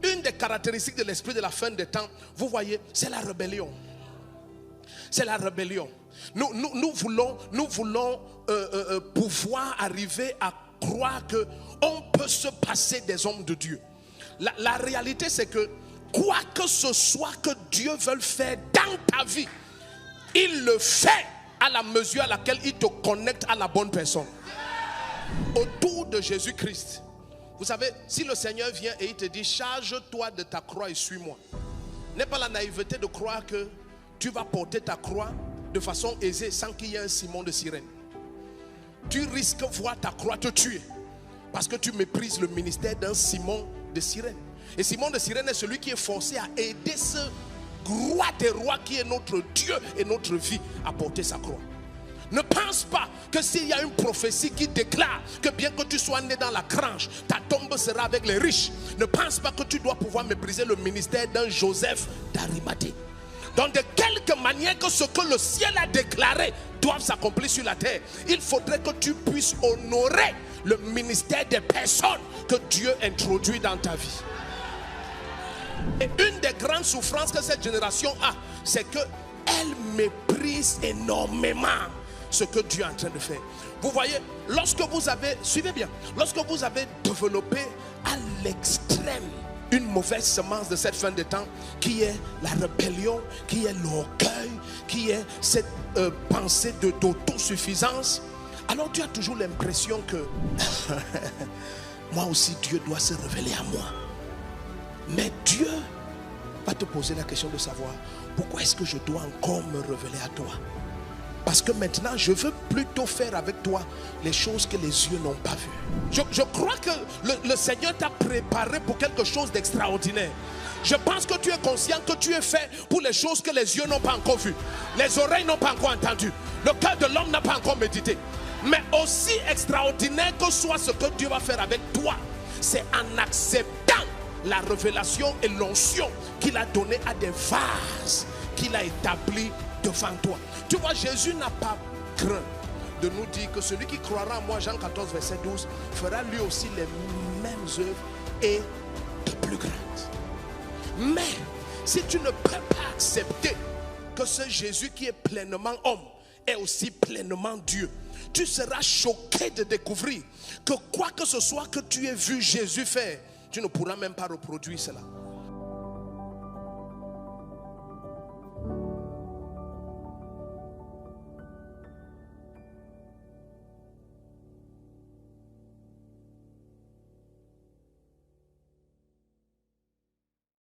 une des caractéristiques de l'esprit de la fin des temps, vous voyez, c'est la rébellion. C'est la rébellion. Nous voulons pouvoir arriver à croire qu'on peut se passer des hommes de Dieu. La réalité, c'est que quoi que ce soit que Dieu veuille faire dans ta vie, il le fait à la mesure à laquelle il te connecte à la bonne personne. Autour de Jésus-Christ. Vous savez, si le Seigneur vient et il te dit charge-toi de ta croix et suis-moi, n'est pas la naïveté de croire que tu vas porter ta croix de façon aisée sans qu'il y ait un Simon de Cyrène. Tu risques de voir ta croix te tuer parce que tu méprises le ministère d'un Simon de Cyrène. Et Simon de Cyrène est celui qui est forcé à aider ce roi des rois qui est notre Dieu et notre vie à porter sa croix. Ne pense pas que s'il y a une prophétie qui déclare que bien que tu sois né dans la grange, ta tombe sera avec les riches. Ne pense pas que tu dois pouvoir mépriser le ministère d'un Joseph d'Arimathée. Donc de quelque manière que ce que le ciel a déclaré doit s'accomplir sur la terre, il faudrait que tu puisses honorer le ministère des personnes que Dieu introduit dans ta vie. Et une des grandes souffrances que cette génération a, c'est qu'elle méprise énormément ce que Dieu est en train de faire. Vous voyez, lorsque vous avez, suivez bien, lorsque vous avez développé à l'extrême une mauvaise semence de cette fin de temps, qui est la rébellion, qui est l'orgueil, qui est cette pensée d'autosuffisance, alors tu as toujours l'impression que moi aussi Dieu doit se révéler à moi. Mais Dieu va te poser la question de savoir pourquoi est-ce que je dois encore me révéler à toi? Parce que maintenant je veux plutôt faire avec toi les choses que les yeux n'ont pas vues. Je crois que le Seigneur t'a préparé pour quelque chose d'extraordinaire. Je pense que tu es conscient que tu es fait pour les choses que les yeux n'ont pas encore vues, les oreilles n'ont pas encore entendu, le cœur de l'homme n'a pas encore médité. Mais aussi extraordinaire que soit ce que Dieu va faire avec toi, c'est en acceptant la révélation et l'onction qu'il a donné à des vases qu'il a établis devant toi. Tu vois, Jésus n'a pas craint de nous dire que celui qui croira en moi, Jean 14 verset 12, fera lui aussi les mêmes œuvres et de plus grandes. Mais si tu ne peux pas accepter que ce Jésus qui est pleinement homme est aussi pleinement Dieu, tu seras choqué de découvrir que quoi que ce soit que tu aies vu Jésus faire, tu ne pourras même pas reproduire cela.